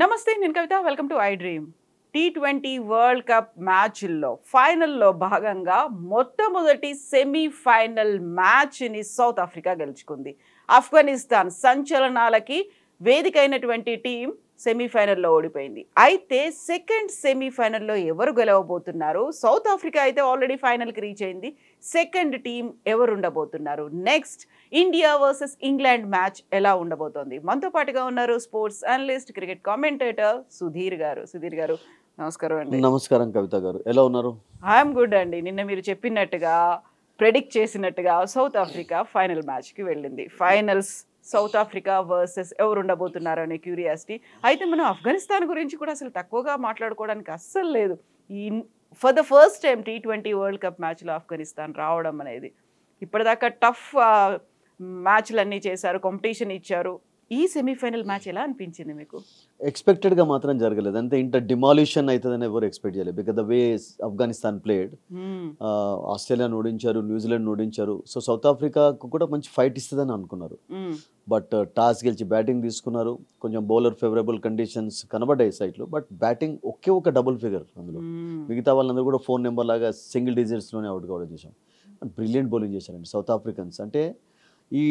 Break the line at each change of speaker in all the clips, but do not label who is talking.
నమస్తే, నేను Kavitha. Welcome to iDream. T20 world cup మ్యాచ్ల్లో ఫైనల్లో భాగంగా మొట్టమొదటి సెమీఫైనల్ మ్యాచ్ని సౌత్ ఆఫ్రికా గెలుచుకుంది. ఆఫ్ఘనిస్తాన్ సంచలనాలకి వేదికైనటువంటి టీం సెమీఫైనల్లో ఓడిపోయింది. అయితే సెకండ్ సెమీఫైనల్లో ఎవరు గెలవబోతున్నారు? సౌత్ ఆఫ్రికా అయితే ఆల్రెడీ ఫైనల్కి రీచ్ అయింది. సెకండ్ టీం ఎవరు ఉండబోతున్నారు? Next India versus England match ఎలా ఉండబోతోంది? మనతో పాటుగా ఉన్నారు sports analyst, cricket commentator Sudheer garu. Sudheer గారు, నమస్కారం అండి.
నమస్కారం కవిత గారు, ఎలా ఉన్నారు?
ఐఎమ్ గుడ్ అండి. నిన్న మీరు చెప్పినట్టుగా, ప్రెడిక్ట్ చేసినట్టుగా సౌత్ ఆఫ్రికా ఫైనల్ మ్యాచ్కి వెళ్ళింది. ఫైనల్స్ సౌత్ ఆఫ్రికా వర్సెస్ ఎవరు ఉండబోతున్నారు అనే క్యూరియాసిటీ. అయితే మనం ఆఫ్ఘనిస్తాన్ గురించి కూడా అసలు తక్కువగా మాట్లాడుకోవడానికి అస్సలు లేదు. ఈ for the first time T20 world cup మ్యాచ్లో ఆఫ్ఘనిస్తాన్ రావడం అనేది, ఇప్పటిదాకా టఫ్ మ్యాచ్లన్నీ చేశారు, కాంపిటీషన్ ఇచ్చారు. ఈ సెమీఫైనల్ మ్యాచ్ ఎలా అనిపించింది మీకు?
ఎక్స్పెక్టెడ్గా మాత్రం జరగలేదు. అంతే ఇంత డిమాలిషన్ అవుతుందని ఎవరు ఎక్స్పెక్ట్ చేయలేదు. Because the way Afghanistan played, ఆస్ట్రేలియాను ఓడించారు, న్యూజిలాండ్ ఓడించారు. సో సౌత్ ఆఫ్రికాకు కూడా మంచి ఫైట్ ఇస్తుందని అనుకున్నారు. బట్ టాస్ గెలిచి బ్యాటింగ్ తీసుకున్నారు. కొంచెం బౌలర్ ఫేవరబుల్ కండిషన్స్ కనబడ్డాయి సైట్లో. బట్ బ్యాటింగ్ ఒకే ఒక డబుల్ ఫిగర్, అందులో మిగతా వాళ్ళందరూ కూడా 4 నెంబర్ లాగా సింగిల్ డిజిట్స్లోనే అవుట్ కావడం చేశాం. బ్రిలియంట్ బౌలింగ్ చేశారండి సౌత్ ఆఫ్రికన్స్. అంటే ఈ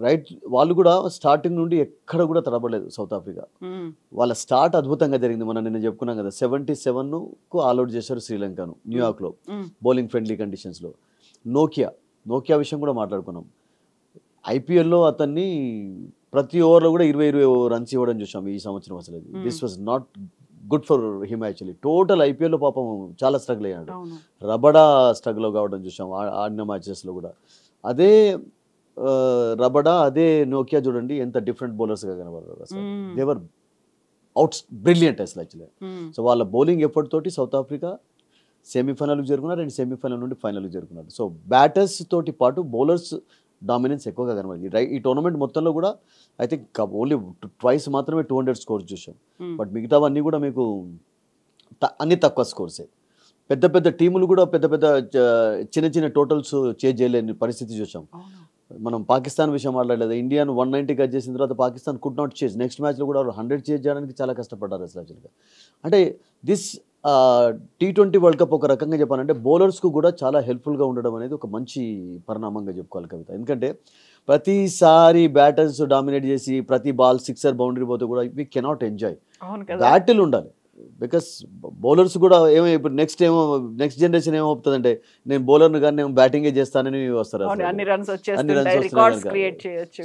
రైట్ వాళ్ళు కూడా స్టార్టింగ్ నుండి ఎక్కడ కూడా తడబడలేదు సౌత్ ఆఫ్రికా. వాళ్ళ స్టార్ట్ అద్భుతంగా జరిగింది. మనం నిన్న చెప్పుకున్నాం కదా, 77కు ఆల్అౌట్ చేశారు శ్రీలంకను న్యూయార్క్లో బౌలింగ్ ఫ్రెండ్లీ కండిషన్స్లో. నోకియా విషయం కూడా మాట్లాడుకున్నాం. ఐపీఎల్లో అతన్ని ప్రతి ఓవర్లో కూడా 20 రన్స్ ఇవ్వడం చూసాం ఈ సంవత్సరం. అసలు this was not good for him actually. Total ఐపీఎల్లో పాపం చాలా స్ట్రగుల్ అయ్యాడు. రబడా స్ట్రగుల్ కావడం చూసాం ఆడిన మ్యాచెస్లో కూడా. అదే రబడా, అదే నోకియా చూడండి ఎంత డిఫరెంట్ బౌలర్స్గా కనబడతారు. అసలు దేవర్ బ్రిలియంట్ అసలు యాక్చువల్లీ. సో వాళ్ళ బౌలింగ్ ఎఫర్ట్ తోటి సౌత్ ఆఫ్రికా సెమీఫైనల్కి జరుగుతున్నారు అండ్ సెమీఫైనల్ నుండి ఫైనల్కి జరుగుతున్నారు. సో బ్యాటర్స్ తోటి పాటు బౌలర్స్ డామినెన్స్ ఎక్కువగా కనబడింది. ఈ టోర్నమెంట్ మొత్తంలో కూడా ఐ థింక్ ఓన్లీ ట్వైస్ మాత్రమే 200 స్కోర్స్ చూసాం. బట్ మిగతావన్నీ కూడా మీకు అన్ని తక్కువ స్కోర్సే. పెద్ద పెద్ద టీములు కూడా పెద్ద చిన్న టోటల్స్ చేజ్ చేయలేని పరిస్థితి చూసాం. మనం పాకిస్తాన్ విషయం మాట్లాడలేదు. ఇండియాను 190 కట్ చేసిన తర్వాత Pakistan could not chase. Next మ్యాచ్లో కూడా 100 చేజ్ చేయడానికి చాలా కష్టపడ్డారు అసలు యాక్చువల్గా. అంటే దిస్ T20 వరల్డ్ కప్ ఒక రకంగా చెప్పాలంటే బౌలర్స్కు కూడా చాలా హెల్ప్ఫుల్గా ఉండడం అనేది ఒక మంచి పరిణామంగా చెప్పుకోవాలి కవిత. ఎందుకంటే ప్రతిసారి బ్యాటర్స్ డామినేట్ చేసి ప్రతి బాల్ సిక్సర్ బౌండరీ పోతే కూడా వీ కెనాట్ ఎంజాయ్. బ్యాటిల్ ఉండాలి. బికాస్ బౌలర్స్ కూడా ఇప్పుడు నెక్స్ట్ జనరేషన్ ఏమవుతుందంటే, నేను బౌలర్ను కానీ నేను బ్యాటింగే చేస్తానని వస్తారు.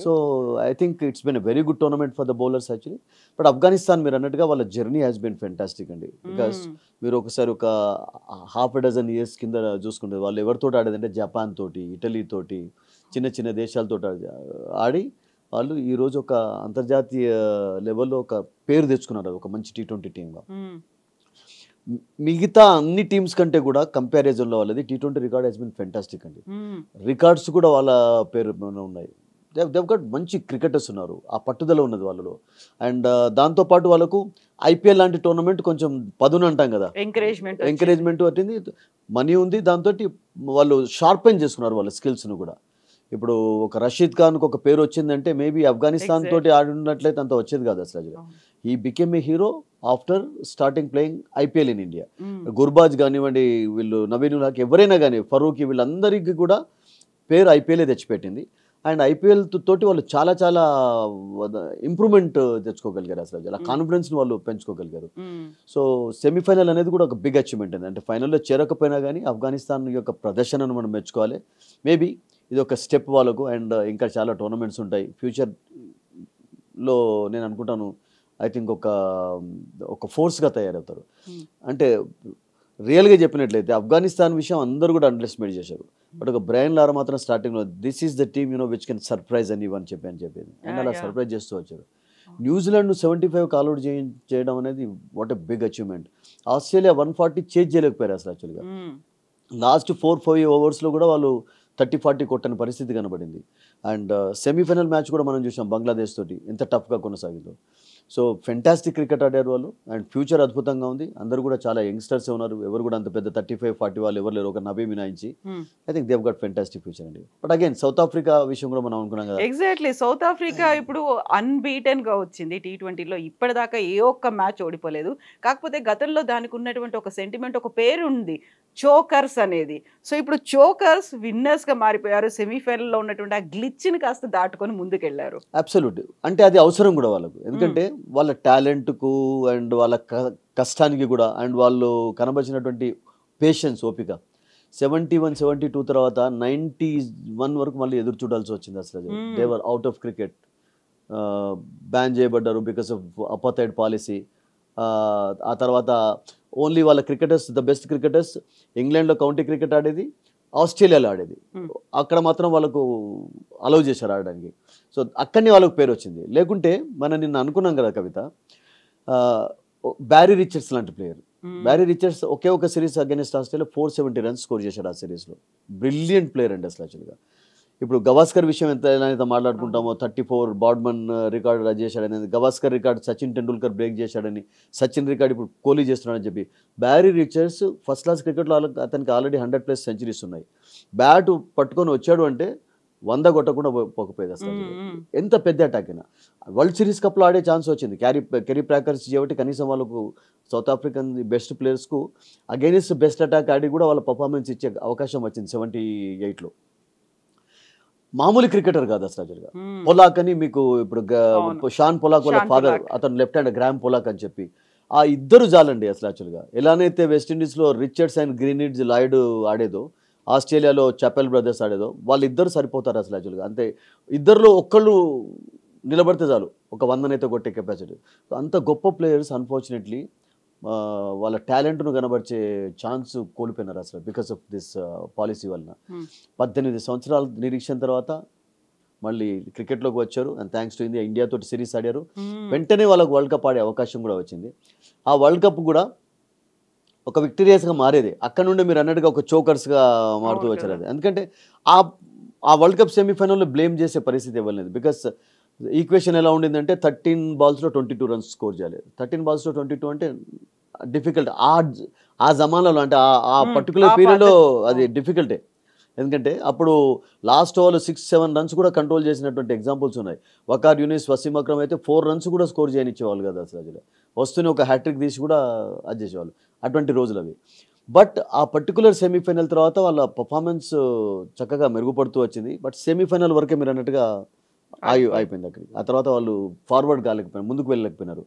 So I think it's been a very good tournament for the bowlers actually. But Afghanistan మీరు అన్నట్టుగా వాళ్ళ జర్నీ హ్యాస్ బీన్ ఫెంటాస్టిక్ అండి. బికాస్ మీరు ఒకసారి ఒక ½ డజన్ ఇయర్స్ కింద చూసుకుంటే వాళ్ళు ఎవరితో ఆడేదంటే జపాన్ తోటి, ఇటలీ తోటి, చిన్న దేశాలతో ఆడి వాళ్ళు ఈరోజు ఒక అంతర్జాతీయ లెవెల్లో ఒక పేరు తెచ్చుకున్నారు, ఒక మంచి T20 టీమ్గా. మిగతా అన్ని టీమ్స్ కంటే కూడా కంపారిజన్లో వాళ్ళది T20 record has been fantastic అండి. రికార్డ్స్ కూడా వాళ్ళ పేరు ఉన్నాయి. దెవ్ గట్ మంచి క్రికెటర్స్ ఉన్నారు, ఆ పట్టుదల ఉన్నది వాళ్ళలో. అండ్ దాంతోపాటు వాళ్ళకు ఐపీఎల్ లాంటి టోర్నమెంట్ కొంచెం పదును అంటాం కదా, ఎంకరేజ్మెంట్ పట్టింది, మనీ ఉంది. దాంతో వాళ్ళు షార్పెన్ చేసుకున్నారు వాళ్ళ స్కిల్స్ను కూడా. ఇప్పుడు ఒక రషీద్ ఖాన్కి ఒక పేరు వచ్చిందంటే మేబీ ఆఫ్ఘనిస్తాన్ తోటి ఆడినట్లయితే అంత వచ్చేది కాదు అసలు. He became a hero after starting playing IPL in India. Gurbaz కానివ్వండి, వీళ్ళు నవీన్ ఉల్ హక్ ఎవరైనా కానీ, ఫరూక్, వీళ్ళందరికీ కూడా పేరు ఐపీఎల్ తెచ్చిపెట్టింది. అండ్ ఐపీఎల్ తోటి వాళ్ళు చాలా ఇంప్రూవ్మెంట్ తెచ్చుకోగలిగారు అసలు. అలా కాన్ఫిడెన్స్ని వాళ్ళు పెంచుకోగలిగారు. సో సెమీఫైనల్ అనేది కూడా ఒక బిగ్ అచీవ్మెంట్ అండి. అంటే ఫైనల్లో చేరకపోయినా కానీ ఆఫ్ఘనిస్తాన్ యొక్క ప్రదర్శనను మనం మెచ్చుకోవాలి. మేబీ ఇది ఒక స్టెప్ వాళ్ళకు. అండ్ ఇంకా చాలా టోర్నమెంట్స్ ఉంటాయి ఫ్యూచర్లో. నేను అనుకుంటాను ఐ థింక్ ఒక ఫోర్స్గా తయారవుతారు. అంటే రియల్గా చెప్పినట్లయితే ఆఫ్ఘనిస్తాన్ విషయం అందరూ కూడా అండర్ ఎస్టిమేట్ చేశారు. బట్ ఒక బ్రైన్ లారా మాత్రం స్టార్టింగ్లో this is the team which can surprise అని చెప్పేది. అండ్ అలా సర్ప్రైజ్ చేస్తూ వచ్చారు. న్యూజిలాండ్ 75 ఆల్అౌట్ చేయడం అనేది what a big achievement. Australia 140 chase చేయలేకపోయారు అసలు యాక్చువల్గా. లాస్ట్ 4-5 ఓవర్స్లో కూడా వాళ్ళు 30-40 కొట్టని పరిస్థితి కనబడింది. అండ్ సెమీఫైనల్ మ్యాచ్ కూడా మనం చూసాం బంగ్లాదేశ్ తోటి ఎంత టఫ్గా కొనసాగిందో. సో ఫెంటాస్టిక్ క్రికెట్ ఆడారు వాళ్ళు అండ్ ఫ్యూచర్ అద్భుతంగా ఉంది. అందరూ కూడా చాలా యంగ్స్టర్స్ ఉన్నారు. ఎవరు కూడా అంత పెద్ద 35-40 వాళ్ళు ఎవరు లేరు, ఒక నబీ మినాయించి. I think they've got fantastic future అండి. బట్ అగైన్ సౌత్ ఆఫ్రికా విషయం కూడా మనం అనుకున్నాం కదా.
ఎగ్జాక్ట్లీ, సౌత్ ఆఫ్రికా ఇప్పుడు అన్బీటెన్ గా వచ్చింది T20లో. ఇప్పటిదాకా ఏ ఒక్క మ్యాచ్ ఓడిపోలేదు. కాకపోతే గతంలో దానికి ఉన్నటువంటి ఒక సెంటిమెంట్, ఒక పేరు ఉంది, చోకర్స్ అనేది. సో ఇప్పుడు చోకర్స్ విన్నర్స్ గా మారిపోయారు. సెమీఫైనల్లో ఉన్నటువంటి ఆ గ్లిచ్ని కాస్త దాటుకొని ముందుకెళ్లారు.
అబ్సల్యూట్. అంటే అది అవసరం కూడా వాళ్ళకు, ఎందుకంటే వాళ్ళ టాలెంట్కు అండ్ వాళ్ళ కష్టానికి కూడా అండ్ వాళ్ళు కనబరిచినటువంటి పేషెన్స్, ఓపిక. 71-72 తర్వాత 91 వరకు మళ్ళీ ఎదురు చూడాల్సి వచ్చింది అసలు. They were out of cricket, ban చేయబడ్డారు బికాస్ ఆఫ్ అపార్థైడ్ పాలసీ. ఆ తర్వాత ఓన్లీ వాళ్ళ క్రికెటర్స్, ద బెస్ట్ క్రికెటర్స్ ఇంగ్లాండ్లో కౌంటీ క్రికెట్ ఆడేది, ఆస్ట్రేలియాలో ఆడేది. అక్కడ మాత్రం వాళ్ళకు అలౌ చేశారు ఆడడానికి. సో అక్కడనే వాళ్ళకు పేరు వచ్చింది. లేకుంటే మనం నిన్న అనుకున్నాం కదా కవిత, బ్యారీ రిచర్డ్స్ లాంటి ప్లేయర్. బ్యారీ రిచర్డ్స్ ఒకే ఒక series against Australia 470 runs score చేశాడు ఆ సిరీస్లో. బ్రిలియంట్ ప్లేయర్ అండి అసలు యాక్చువల్గా. ఇప్పుడు గవాస్కర్ విషయం ఎంత మాట్లాడుకుంటామో, 34 బాడ్మన్ రికార్డు రద్దు చేశాడనేది, గవాస్కర్ రికార్డు సచిన్ టెండూల్కర్ బ్రేక్ చేశాడని, సచిన్ రికార్డు ఇప్పుడు కోహ్లీ చేస్తున్నాడని చెప్పి, బ్యారీ రిచర్డ్స్ ఫస్ట్ క్లాస్ క్రికెట్లో అతనికి ఆల్రెడీ 100+ సెంచరీస్ ఉన్నాయి. బ్యాట్ పట్టుకొని వచ్చాడు అంటే 100 కొట్టకుండా పోకపోయేది అసలు. ఎంత పెద్ద అటాక్ అయినా. వరల్డ్ సిరీస్ కప్లో ఆడే ఛాన్స్ వచ్చింది. కెరీ ప్యాకర్స్ కాబట్టి కనీసం వాళ్ళకు సౌత్ ఆఫ్రికన్ బెస్ట్ ప్లేయర్స్కు అగైనెస్ట్ బెస్ట్ అటాక్ ఆడి కూడా వాళ్ళ పర్ఫార్మెన్స్ ఇచ్చే అవకాశం వచ్చింది 78లో. మామూలు క్రికెటర్ కాదు అసలు యాక్చువల్గా. పొలాక్ అని మీకు ఇప్పుడు షాన్ పొలాక్ వాళ్ళ ఫాదర్, అతను లెఫ్ట్ హ్యాండ్ గ్రామ్ పొలాక్ అని చెప్పి, ఆ ఇద్దరు జాలండి అసలు యాక్చువల్గా. ఎలానైతే వెస్టిండీస్లో రిచర్డ్స్ అండ్ గ్రీనిడ్జ్ లాయిడ్ ఆడేదో, ఆస్ట్రేలియాలో చాపెల్ బ్రదర్స్ ఆడేదో, వాళ్ళిద్దరు సరిపోతారు అసలు యాక్చువల్గా. అంతే, ఇద్దరులో ఒక్కళ్ళు నిలబడితే చాలు ఒక 100 కొట్టే కెపాసిటీ. అంత గొప్ప ప్లేయర్స్ అన్ఫార్చునేట్లీ వాళ్ళ టాలెంట్ను కనబరిచే ఛాన్స్ కోల్పోయినారు అసలు బికాస్ ఆఫ్ దిస్ పాలసీ వలన. 18 సంవత్సరాల నిరీక్షణ తర్వాత మళ్ళీ క్రికెట్లోకి వచ్చారు. అండ్ థ్యాంక్స్ టు ఇండియా తోటి సిరీస్ ఆడారు. వెంటనే వాళ్ళకు వరల్డ్ కప్ ఆడే అవకాశం కూడా వచ్చింది. ఆ వరల్డ్ కప్ కూడా ఒక విక్టోరియస్గా మారేది. అక్కడ నుండి మీరు అన్నట్టుగా ఒక చోకర్స్గా మారుతూ వచ్చారు. అది ఎందుకంటే ఆ వరల్డ్ కప్ సెమీఫైనల్లో బ్లేమ్ చేసే పరిస్థితి ఇవ్వలేదు. బికాస్ ఈక్వేషన్ ఎలా ఉండిందంటే 13 బాల్స్లో 22 రన్స్ స్కోర్ చేయాలి. 13 బాల్స్లో 22 అంటే డిఫికల్ట్. ఆ జమానాలో అంటే ఆ పర్టికులర్ పీరియడ్లో అది డిఫికల్టే. ఎందుకంటే అప్పుడు లాస్ట్ ఓవర్లో 6-7 రన్స్ కూడా కంట్రోల్ చేసినటువంటి ఎగ్జాంపుల్స్ ఉన్నాయి. వకార్ యూనిస్, వసీం అక్రమ్ అయితే 4 రన్స్ కూడా స్కోర్ చేయనిచ్చేవాళ్ళు కదా అసలు. అది వస్తూనే ఒక హ్యాట్రిక్ తీసి కూడా అది చేసేవాళ్ళు. అటువంటి రోజులు అవి. బట్ ఆ పర్టికులర్ సెమీఫైనల్ తర్వాత వాళ్ళ పర్ఫార్మెన్స్ చక్కగా మెరుగుపడుతూ వచ్చింది. బట్ సెమీఫైనల్ వరకే మీరు అన్నట్టుగా అయిపోయింది అక్కడికి. ఆ తర్వాత వాళ్ళు ఫార్వర్డ్ కాలేకపోయినారు, ముందుకు వెళ్ళలేకపోయినారు.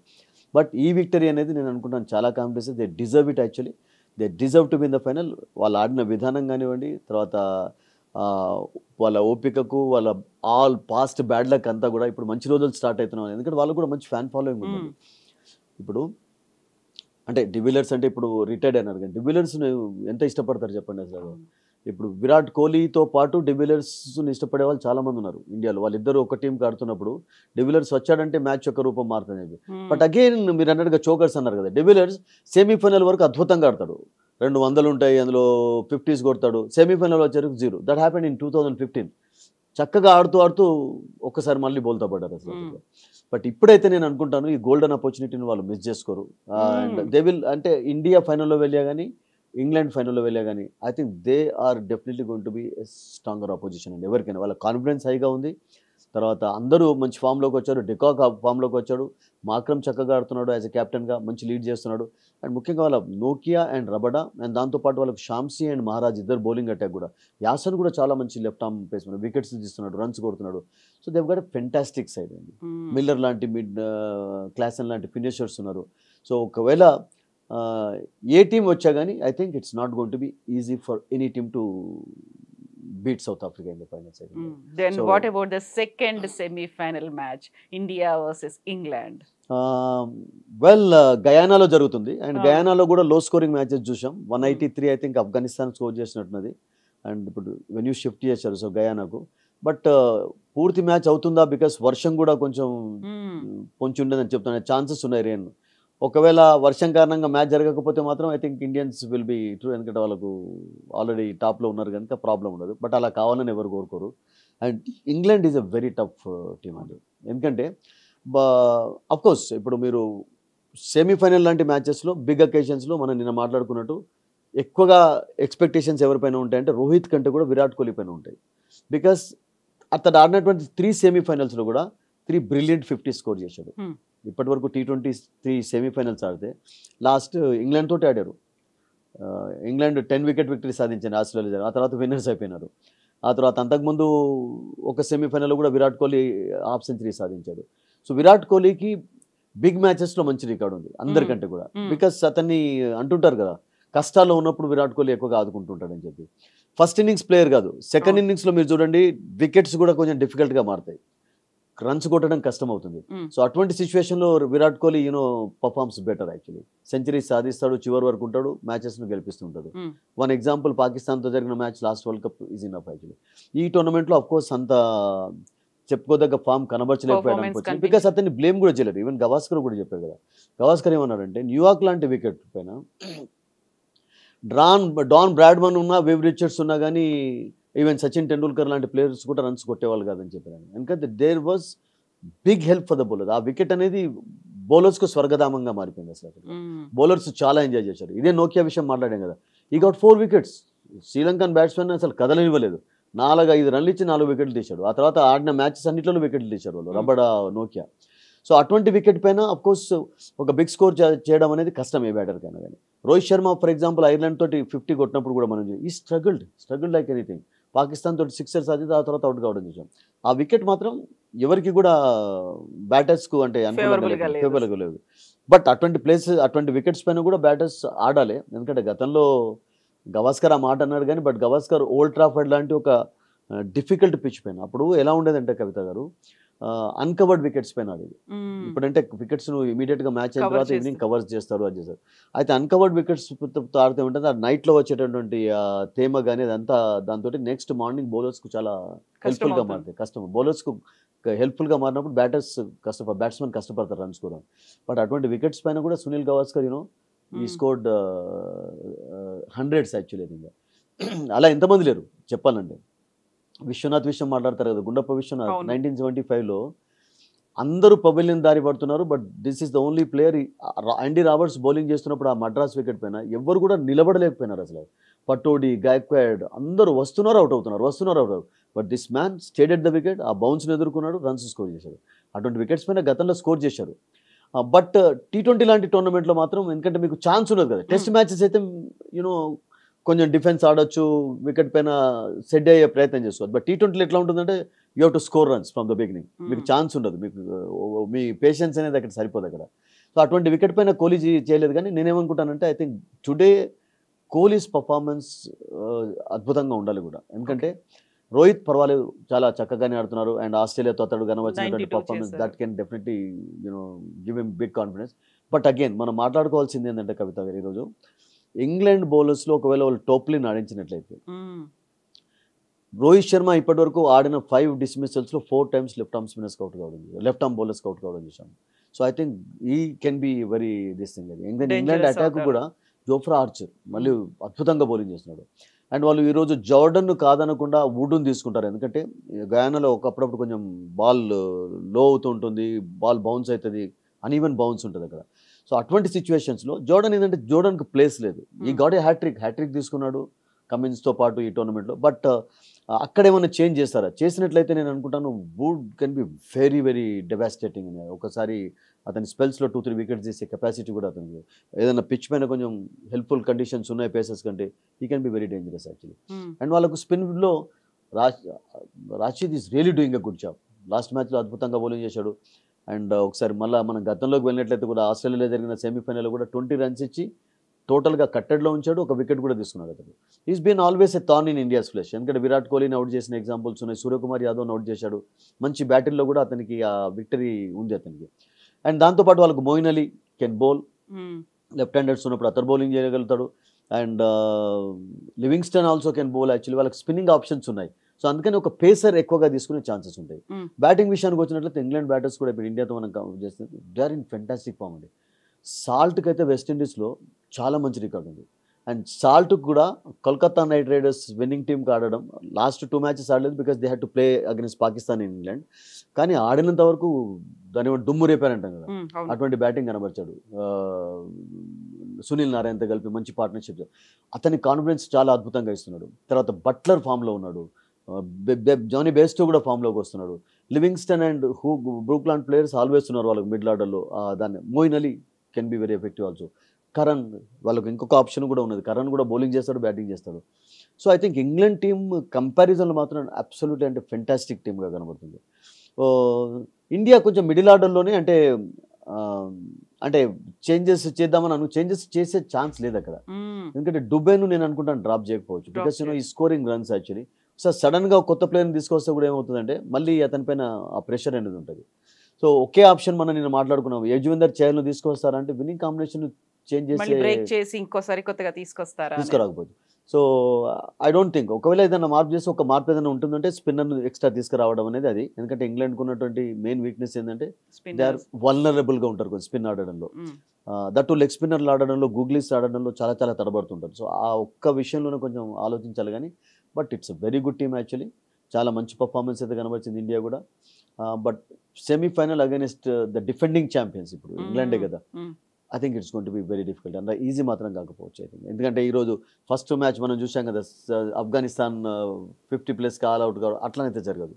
బట్ ఈ విక్టరీ అనేది నేను అనుకుంటాను చాలా confidence. They deserve it actually. They deserve to win the final. వాళ్ళు ఆడిన విధానం కానివ్వండి, తర్వాత వాళ్ళ ఓపికకు, వాళ్ళ ఆల్ పాస్ట్ బ్యాడ్ లక్ అంతా కూడా ఇప్పుడు మంచి రోజులు స్టార్ట్ అవుతున్నాం. ఎందుకంటే వాళ్ళు కూడా మంచి ఫ్యాన్ ఫాలోయింగ్ ఉంది. ఇప్పుడు అంటే డివిలియర్స్ అంటే ఇప్పుడు రిటైర్డ్ అయినారు, కానీ డివిలియర్స్ ఎంత ఇష్టపడతారు చెప్పండి అసలు. ఇప్పుడు విరాట్ కోహ్లీతో పాటు డివిలియర్స్ని ఇష్టపడే వాళ్ళు చాలా మంది ఉన్నారు ఇండియాలో. వాళ్ళిద్దరు ఒక టీంకి ఆడుతున్నప్పుడు డివిలియర్స్ వచ్చాడంటే మ్యాచ్ యొక్క రూపం మారుతుంది. బట్ అగైన్ మీరు అన్నట్టుగా చోకర్స్ అన్నారు కదా, డివిలియర్స్ సెమీఫైనల్ వరకు అద్భుతంగా ఆడతాడు. 200 ఉంటాయి, అందులో 50s కొడతాడు. సెమీఫైనల్ వచ్చేసరికి 0. That happened in 2015. చక్కగా ఆడుతూ ఒక్కసారి మళ్ళీ బోల్తా పడ్డారు అసలు. బట్ ఇప్పుడైతే నేను అనుకుంటాను ఈ గోల్డెన్ ఆపర్చునిటీని వాళ్ళు మిస్ చేసుకోరు. అండ్ దే విల్, అంటే ఇండియా ఫైనల్లో వెళ్ళా కానీ, ఇంగ్లాండ్ ఫైనల్లో వెళ్ళా కానీ, I think they are definitely going to be stronger opposition అండి ఎవరికైనా. వాళ్ళ కాన్ఫిడెన్స్ హైగా ఉంది. తర్వాత అందరూ మంచి ఫామ్లోకి వచ్చారు. డికాక్ ఫామ్లోకి వచ్చాడు. మాక్రమ్ చక్కగా ఆడుతున్నాడు, యాజ్ ఎ క్యాప్టెన్గా మంచి లీడ్ చేస్తున్నాడు. అండ్ ముఖ్యంగా వాళ్ళ నోకియా అండ్ రబడా, అండ్ దాంతోపాటు వాళ్ళకి షామ్సీ అండ్ మహారాజ్ ఇద్దరు బౌలింగ్ అటాక్ కూడా. యాసన్ కూడా చాలా మంచి లెఫ్ట్ ఆర్మ్ పేస్మెన్, వికెట్స్ తీస్తున్నాడు, రన్స్ కొడుతున్నాడు. So Dev got a fantastic side అండి. మిల్లర్ లాంటి మిడ్ క్లాసన్ లాంటి ఫినిషర్స్ ఉన్నారు. సో ఒకవేళ ఏ టీం వచ్చా కానీ I think it's not going to be easy for any team to beat South Africa in the final side.
Then so, what about the second semi-final match, India versus England?
గయానాలో జరుగుతుంది. And గయానాలో కూడా లో scoring matches చూసాం. 183 I think Afghanistan score చేసినట్టున్నది. And ఇప్పుడు venue shift చేశారు so గయానాకు. బట్ పూర్తి మ్యాచ్ అవుతుందా, బికాస్ వర్షం కూడా కొంచెం పొంచి ఉండదని చెప్తున్నా, ఛాన్సెస్ ఉన్నాయి. రెయిన్ ఒకవేళ వర్షం కారణంగా మ్యాచ్ జరగకపోతే మాత్రం I think Indians will be true, ఎందుకంటే వాళ్ళకు ఆల్రెడీ టాప్లో ఉన్నారు కనుక ప్రాబ్లం ఉండదు. బట్ అలా కావాలని ఎవరు కోరుకోరు. And England is a very tough team అండి. ఎందుకంటే కోర్స్ ఇప్పుడు మీరు సెమీఫైనల్ లాంటి మ్యాచెస్లో బిగ్ అకేషన్స్లో మనం నిన్న మాట్లాడుకున్నట్టు ఎక్కువగా ఎక్స్పెక్టేషన్స్ ఎవరిపైన ఉంటాయంటే రోహిత్ కంటే కూడా విరాట్ కోహ్లీ పైన ఉంటాయి. బికాస్ అతను ఆడినటువంటి 3 సెమీఫైనల్స్లో కూడా 3 బ్రిలియంట్ 50 స్కోర్ చేశాడు. ఇప్పటి వరకు T20 సెమీఫైనల్స్ ఆడితే లాస్ట్ ఇంగ్లాండ్ తోటి ఆడారు. ఇంగ్లాండ్ 10 వికెట్ విక్టరీ సాధించింది ఆస్ట్రేలియా, ఆ తర్వాత విన్నర్స్ అయిపోయినారు. ఆ తర్వాత అంతకుముందు ఒక సెమీఫైనల్లో కూడా విరాట్ కోహ్లీ హాఫ్ సెంచరీ సాధించాడు. సో విరాట్ కోహ్లీకి బిగ్ మ్యాచెస్లో మంచి రికార్డు ఉంది అందరికంటే కూడా. బికాస్ అతన్ని అంటుంటారు కదా, కష్టాల్లో ఉన్నప్పుడు విరాట్ కోహ్లీ ఎక్కువగా ఆదుకుంటుంటాడని చెప్పి. ఫస్ట్ ఇన్నింగ్స్ ప్లేయర్ కాదు, సెకండ్ ఇన్నింగ్స్లో మీరు చూడండి వికెట్స్ కూడా కొంచెం డిఫికల్ట్గా మారుతాయి, రన్స్ కొట్టడం కష్టం అవుతుంది. సో అటువంటి సిచ్యువేషన్లో Virat Kohli performs better actually. Century సాధిస్తాడు, చివరి వరకు ఉంటాడు, మ్యాచెస్ను గెలిపిస్తుంటాడు. వన్ ఎగ్జాంపుల్ పాకిస్తాన్తో జరిగిన match last world cup is enough actually. ఈ టోర్నమెంట్లో అఫ్కోర్స్ అంత చెప్పుకోదగ్గ ఫామ్ కనబరచలేకపోయాడు. బికాస్ అతన్ని బ్లేమ్ కూడా చేయలేరు. ఈవెన్ గవాస్కర్ కూడా చెప్పారు కదా, గవాస్కర్ ఏమన్నాడంటే న్యూయార్క్ లాంటి వికెట్ పైన డాన్ బ్రాడ్మన్ ఉన్నా, వేవ్ రిచర్డ్స్ ఉన్నా కానీ ఈవెన్ సచిన్ టెండూల్కర్ లాంటి ప్లేయర్స్ కూడా రన్స్ కొట్టేవాళ్ళు కాదని చెప్పారు. ఎందుకంటే there was big help for the bowler. ఆ వికెట్ అనేది బౌలర్స్కు స్వర్గధామంగా మారిపోయింది అసలు. బౌలర్స్ చాలా ఎంజాయ్ చేశారు. ఇదే నోకియా విషయం మాట్లాడాం కదా, ఈ గాట్ 4 వికెట్స్. శ్రీలంకన్ బ్యాట్స్మెన్ అసలు కదలనివ్వలేదు. 4-5 రన్లు ఇచ్చి 4 వికెట్లు తీశాడు. ఆ తర్వాత ఆడిన మ్యాచెస్ అన్నింటిలో వికెట్లు తీశారు వాళ్ళు, రబ్బడ నోకియా. సో అటువంటి వికెట్ పైన అఫ్కోర్స్ ఒక బిగ్ స్కోర్ చేయడం అనేది కష్టం ఏ బ్యాటర్కైనా కానీ. Rohit Sharma for example Ireland తోటి 50 కొట్టినప్పుడు కూడా మనం ఈ స్ట్రగుల్డ్ లైక్ ఎనీథింగ్. పాకిస్తాన్ తోటి 6 సాధించి ఆ తర్వాత అవుట్ కావడం చూసాం. ఆ వికెట్ మాత్రం ఎవరికి కూడా బ్యాటర్స్కు అంటే ఫేవరబుల్గా లేదు. బట్ అటువంటి వికెట్స్ పైన కూడా బ్యాటర్స్ ఆడాలి. ఎందుకంటే గతంలో గవాస్కర్ ఆ మాట అన్నారు కానీ, బట్ గవాస్కర్ ఓల్డ్ ట్రాఫర్డ్ లాంటి ఒక డిఫికల్ట్ పిచ్ పైన అప్పుడు ఎలా ఉండేదంటే కవిత గారు, అన్కవర్డ్ వికెట్స్ పైన ఆడేది. ఇప్పుడంటే వికెట్స్ ఇమీడియట్గా మ్యాచ్ అయిన తర్వాత ఈవినింగ్ కవర్స్ చేస్తారు, అది చేస్తారు. అయితే అన్కవర్డ్ వికెట్స్ ఆడితే ఉంటుంది ఆ నైట్లో వచ్చేటటువంటి తేమ కానీ అదంతా దాంతో నెక్స్ట్ మార్నింగ్ బౌలర్స్కు చాలా హెల్ప్ఫుల్గా మారుతాయి. బౌలర్స్కు హెల్ప్ఫుల్గా మారినప్పుడు బ్యాట్స్మెన్ కష్టపడతారు రన్స్ కూడా. బట్ అటువంటి వికెట్స్ పైన కూడా సునీల్ గవాస్కర్ ఈ స్కోర్డ్ 100s యాక్చువల్లీ. ఇంకా అలా ఎంతమంది లేరు చెప్పాలంటే. విశ్వనాథ్ విషయం మాట్లాడతారు కదా, గుండప్ప విశ్వనాథ్ 1975లో అందరూ పవెలియన్ దారి పడుతున్నారు. But this is the only player. Andy Roberts bowling చేస్తున్నప్పుడు ఆ మద్రాస్ వికెట్ పైన ఎవరు కూడా నిలబడలేకపోయినారు అసలు. పటోడి, గాయక్వాడ్ అందరూ వస్తున్నారు అవుట్ అవుతున్నారు. But this man stayed at the wicket, ఆ బౌన్స్ని ఎదుర్కొన్నాడు, రన్స్ స్కోర్ చేశాడు. అటువంటి వికెట్స్ పైన గతంలో స్కోర్ చేశారు. బట్ T20 లాంటి టోర్నమెంట్లో మాత్రం ఎందుకంటే మీకు ఛాన్స్ ఉండదు కదా. టెస్ట్ మ్యాచెస్ అయితే కొంచెం డిఫెన్స్ ఆడొచ్చు, వికెట్ పైన సెట్ అయ్యే ప్రయత్నం చేసుకోవచ్చు. బట్ T20లో ఎట్లా ఉంటుందంటే you have to score runs from the beginning. మీకు ఛాన్స్ ఉండదు, మీకు మీ పేషెన్స్ అనేది అక్కడ సరిపోదు అక్కడ. సో అటువంటి వికెట్ పైన కోహ్లీ చేయలేదు. కానీ నేనేమనుకుంటానంటే I think today Kohli's performance అద్భుతంగా ఉండాలి కూడా. ఎందుకంటే రోహిత్ పర్వాలేదు, చాలా చక్కగానే ఆడుతున్నారు. అండ్ ఆస్ట్రేలియాతో అతడు కనవచ్చినటువంటి performance that can definitely give him big confidence. But again మనం మాట్లాడుకోవాల్సింది ఏంటంటే కవిత గారు, ఈరోజు ఇంగ్లాండ్ బౌలర్స్లో ఒకవేళ వాళ్ళు టోప్లీని ఆడించినట్లయితే రోహిత్ శర్మ ఇప్పటి వరకు ఆడిన 5 డిస్మిసల్స్లో 4 times left arm bowlers out కావడం చూసాం. సో ఐ థింక్ ఈ can be very this thing. England attack కూడా జోఫ్రా ఆర్చర్ మళ్ళీ అద్భుతంగా బౌలింగ్ చేస్తున్నాడు. అండ్ వాళ్ళు ఈరోజు జార్డన్ను కాదనకుండా వుడ్ను తీసుకుంటారు. ఎందుకంటే గయానాలో ఒకప్పుడప్పుడు కొంచెం బాల్ లో అవుతూ ఉంటుంది, బాల్ బౌన్స్ అవుతుంది, అన్ఈవెన్ బౌన్స్ ఉంటుంది అక్కడ. సో అటువంటి సిచ్యువేషన్స్లో జోర్డన్కి ప్లేస్ లేదు. ఈ గాట్ ఏ హ్యాట్రిక్ తీసుకున్నాడు కమిన్స్తో పాటు ఈ టోర్నమెంట్లో. బట్ అక్కడ ఏమైనా చేంజ్ చేస్తారా? చేసినట్లయితే నేను అనుకుంటాను Wood can be very very devastating అని. ఒకసారి అతని స్పెల్స్లో 2-3 వికెట్స్ తీసే కెపాసిటీ కూడా అతనికి, ఏదైనా పిచ్ పైన కొంచెం హెల్ప్ఫుల్ కండిషన్స్ ఉన్నాయి పేసర్స్ కంటే, ఈ can be very dangerous actually. And వాళ్ళకు స్పిన్లో Rashid is really doing a good job. Last మ్యాచ్లో అద్భుతంగా బౌలింగ్ చేశాడు. అండ్ ఒకసారి మళ్ళీ మనం గతంలోకి వెళ్ళినట్లయితే కూడా ఆస్ట్రేలియాలో జరిగిన సెమీఫైనల్లో కూడా 20 runs ఇచ్చి టోటల్గా కట్టెడ్లో ఉంచాడు, ఒక వికెట్ కూడా తీసుకున్నాడు అతను. Is been always a thorn in India's flesh. ఎందుకంటే విరాట్ కోహ్లీని అవుట్ చేసిన ఎగ్జాంపుల్స్ ఉన్నాయి, సూర్యకుమార్ యాదవ్ని అవుట్ చేశాడు, మంచి బ్యాటింగ్లో కూడా అతనికి ఆ విక్టరీ ఉంది అతనికి. అండ్ దాంతోపాటు వాళ్ళకు Moeen Ali can bowl, left handers ఉన్నప్పుడు అతను బౌలింగ్ చేయగలుగుతాడు. And Livingstone also can bowl. Actually వాళ్ళకి స్పిన్నింగ్ ఆప్షన్స్ ఉన్నాయి. సో అందుకని ఒక పేసర్ ఎక్కువగా తీసుకునే ఛాన్సెస్ ఉంటాయి. బ్యాటింగ్ విషయానికి వచ్చినట్లయితే ఇంగ్లాండ్ బ్యాటర్స్ కూడా ఇప్పుడు ఇండియాతో మనం చేస్తే they are in fantastic form అండి. సాల్ట్కి అయితే వెస్టిండీస్లో చాలా మంచి రికార్డు ఉంది. అండ్ సాల్ట్ కూడా కోల్కతా నైట్ రైడర్స్ విన్నింగ్ టీమ్కి ఆడడం, లాస్ట్ 2 మ్యాచెస్ ఆడలేదు because they had to play against Pakistan in England. కానీ ఆడినంత వరకు దాని దుమ్ము రేపారంటాం కదా, అటువంటి బ్యాటింగ్ కనబరిచాడు. సునీల్ నారాయణతో కలిపి మంచి పార్ట్నర్షిప్, అతని కాన్ఫిడెన్స్ చాలా అద్భుతంగా ఇస్తున్నాడు. తర్వాత బట్లర్ ఫామ్లో ఉన్నాడు, జానీ బేస్టో కూడా ఫామ్లోకి వస్తున్నాడు. లివింగ్స్టన్ అండ్ బ్రూక్ లాంటి ప్లేయర్స్ ఆల్వేస్ ఉన్నారు వాళ్ళకి మిడిల్ ఆర్డర్లో. దాన్ని Moeen Ali can be very effective also. Curran, వాళ్ళకి ఇంకొక ఆప్షన్ కూడా ఉన్నది, కరణ్ కూడా బౌలింగ్ చేస్తాడు, బ్యాటింగ్ చేస్తాడు. So I think England team కంపారిజన్లో మాత్రం అబ్సల్యూట్లీ అంటే ఫెంటాస్టిక్ టీమ్గా కనబడుతుంది. ఇండియా కొంచెం మిడిల్ ఆర్డర్లోనే అంటే చేంజెస్ చేద్దామని చేంజెస్ చేసే ఛాన్స్ లేదు అక్కడ. ఎందుకంటే డుబేను నేను అనుకుంటాను డ్రాప్ చేయకపోవచ్చు, బికాస్ ఈ స్కోరింగ్ రన్స్ యాక్చువల్లీ. సో సడన్గా కొత్త ప్లేయర్ని తీసుకొస్తే కూడా ఏమవుతుందంటే మళ్ళీ అతని పైన ఆ ప్రెషర్ అనేది ఉంటుంది. సో ఒకే ఆప్షన్ మనం నేను మాట్లాడుకున్నాం, యజ్వేందర్ చహల్ను తీసుకొస్తారంటే విన్నింగ్ కాంబినేషన్ చేంజ్
చేసి ఇంకోసారి కొత్తగా
తీసుకురాకపోవచ్చు. సో ఐ డోంట్ థింక్ ఒకవేళ ఏదైనా మార్పు చేసి ఒక మార్పు ఏదైనా ఉంటుందంటే స్పిన్నర్ను ఎక్స్ట్రా తీసుకురావడం అనేది అది. ఎందుకంటే ఇంగ్లాండ్కి ఉన్నటువంటి మెయిన్ వీక్నెస్ ఏంటంటే దే ఆర్ వల్నరబుల్గా ఉంటారు కొంచెం స్పిన్ ఆడడంలో. దట్టు లెగ్ స్పిన్నర్లు ఆడడంలో, గూగ్లీస్ ఆడడంలో చాలా చాలా తడబడుతుంటారు. సో ఆ ఒక్క విషయంలోనే కొంచెం ఆలోచించాలి. కానీ but it's very good team actually. చాలా మంచి పర్ఫార్మెన్స్ అయితే కనబడుతుంది ఇండియా కూడా. But semi-final against the defending champions ఇప్పుడు ఇంగ్లాండే కదా, I think it's going to be very difficult. అంత ఈజీ మాత్రం కాకపోవచ్చు ఐ థింక్. ఎందుకంటే ఈరోజు ఫస్ట్ మ్యాచ్ మనం చూసాం కదా, ఆఫ్ఘనిస్తాన్ 50+ ఆల్అవుట్ కావడం అట్లనైతే జరగదు.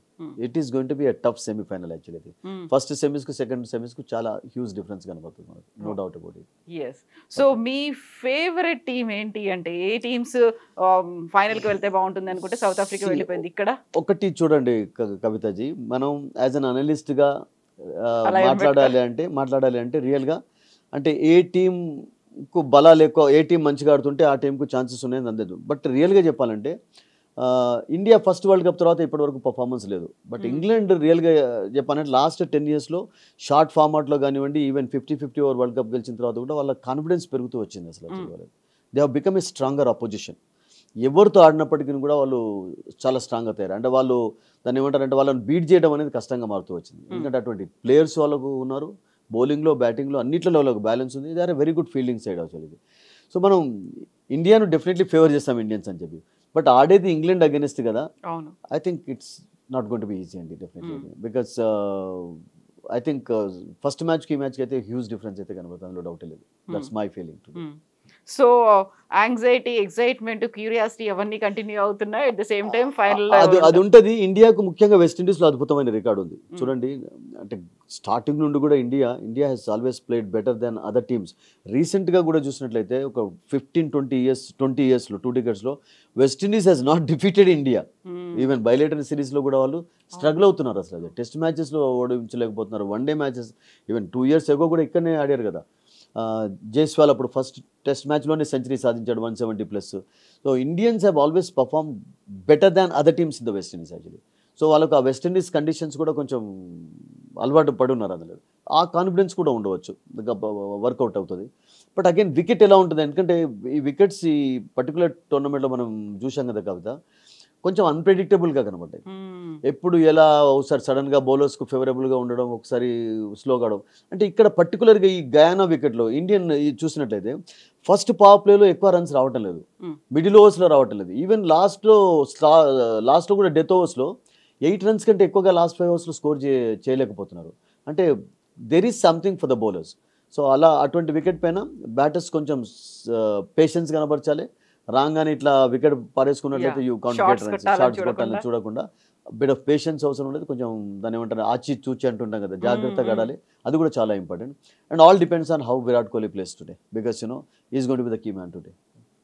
It is going to be a tough semifinal actually. First సెమీస్కు సెకండ్ సెమీస్కు చాలా హ్యూజ్ డిఫరెన్స్ కనబడుతుంది మనకు, no doubt about it.
yes so మీ ఫేవరెట్ టీమ్ ఏంటి అంటే ఏ టీమ్స్ ఫైనల్కి వెళ్తే బాగుంటుంది అనుకుంటే సౌత్ ఆఫ్రికా వెళ్ళిపోయింది. ఇక్కడ ఒకటి
చూడండి కవితాజీ, మనం యాజ్ అన్ అనలిస్ట్గా మాట్లాడాలి అంటే రియల్గా అంటే ఏ టీంకు బలాలు ఎక్కువ, ఏ టీం మంచిగా ఆడుతుంటే ఆ టీంకు ఛాన్సెస్ ఉన్నాయని అందదు. బట్ రియల్గా చెప్పాలంటే ఇండియా ఫస్ట్ వరల్డ్ కప్ తర్వాత ఇప్పటివరకు పర్ఫార్మెన్స్ లేదు. బట్ ఇంగ్లాండ్ రియల్గా చెప్పాలంటే లాస్ట్ 10 yearsలో షార్ట్ ఫార్మాట్లో కానివ్వండి, ఈవెన్ 50-50 ఓవర్ వరల్డ్ కప్ గెలిచిన తర్వాత కూడా వాళ్ళ కాన్ఫిడెన్స్ పెరుగుతూ వచ్చింది. అసలు they have become a stronger opposition. ఎవరితో ఆడినప్పటికీ కూడా వాళ్ళు చాలా స్ట్రాంగ్గా తయారు. అంటే వాళ్ళు దాన్ని ఏమంటారంటే వాళ్ళని బీట్ చేయడం అనేది కష్టంగా మారుతూ వచ్చింది. ఎందుకంటే అటువంటి ప్లేయర్స్ వాళ్ళకు ఉన్నారు, బౌలింగ్లో బ్యాటింగ్లో అన్నింటిలో వాళ్ళకి బ్యాలెన్స్ ఉంది. They are very good fielding side actually. So మనం ఇండియాను డెఫినెట్లీ ఫేవర్ చేస్తాం ఇండియన్స్ అని చెప్పి. బట్ ఆడేది ఇంగ్లాండ్ అగెన్స్ట్ కదా, I think it's not going to be easy అండి definitely. Because I think first మ్యాచ్కి ఈ మ్యాచ్కి అయితే హ్యూజ్ డిఫరెన్స్ అయితే కనబడుతుంది, అందులో డౌట్ లేదు. That's my feeling.
So anxiety, excitement, curiosity అవన్నీ కంటిన్యూ అవుతున్నాయి. At the same time final
అది ఉంటుంది. ఇండియాకు ముఖ్యంగా వెస్టిండీస్లో అద్భుతమైన రికార్డు ఉంది చూడండి. అంటే స్టార్టింగ్ నుండి కూడా India has always played better than other teams. రీసెంట్గా కూడా చూసినట్లయితే ఒక 15-20 yearsలో 2 decades West Indies has not defeated India. Even bilateral సిరీస్లో కూడా వాళ్ళు స్ట్రగుల్ అవుతున్నారు. అసలు అదే టెస్ట్ మ్యాచెస్లో ఓడించలేకపోతున్నారు. 1 day matches even 2 years ago కూడా ఇక్కడనే ఆడారు కదా. జైస్వాల్ అప్పుడు ఫస్ట్ టెస్ట్ మ్యాచ్లోనే సెంచరీ సాధించాడు, 170+. So Indians have always perform better than other teams in the West Indies actually. So వాళ్ళకు ఆ వెస్టిండీస్ కండిషన్స్ కూడా కొంచెం అలవాటు పడి ఉన్నారు. అందులో ఆ కాన్ఫిడెన్స్ కూడా ఉండవచ్చు, వర్కౌట్ అవుతుంది. బట్ అగైన్ వికెట్ ఎలా ఉంటుంది, ఎందుకంటే ఈ వికెట్స్ ఈ పర్టికులర్ టోర్నమెంట్లో మనం చూసాం కదా కవిత, కొంచెం అన్ప్రెడిక్టబుల్గా కనబడ్డాయి. ఎప్పుడు ఎలా ఒకసారి సడన్గా బౌలర్స్కు ఫేవరబుల్గా ఉండడం, ఒకసారి స్లోగా ఆడడం. అంటే ఇక్కడ పర్టికులర్గా ఈ గయానా వికెట్లో ఇండియన్ చూసినట్లయితే ఫస్ట్ పవర్ ప్లేలో ఎక్కువ రన్స్ రావటం లేదు, మిడిల్ ఓవర్స్లో రావటం లేదు. ఈవెన్ లాస్ట్లో కూడా డెత్ ఓవర్స్లో 8 runs కంటే ఎక్కువగా లాస్ట్ 5 overs స్కోర్ చేయలేకపోతున్నారు. అంటే there is something for the bowlers. So అలా అటువంటి వికెట్ పైన బ్యాటర్స్ కొంచెం పేషెన్స్ కనబరచాలి. రాగానే ఇట్లా వికెట్ పారేసుకున్నట్లయితే యూ కాంట్రిబ్యూట్ రన్స్, షార్ట్స్ కొట్టాలని చూడకుండా బిట్ ఆఫ్ పేషెన్స్ అవసరం ఉండేది. కొంచెం దాన్ని ఏమంటారు ఆచి చూచి అంటుంటాం కదా, జాగ్రత్తగా ఆడాలి. అది కూడా చాలా important. And all depends on how Virat Kohli plays today, because is going to be the key man today.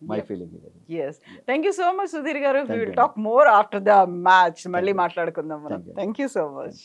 My feeling is that.
Yes. Thank you so much, Sudhir garu. We will talk more after the match. Malli maatladukundaam. Thank you so much.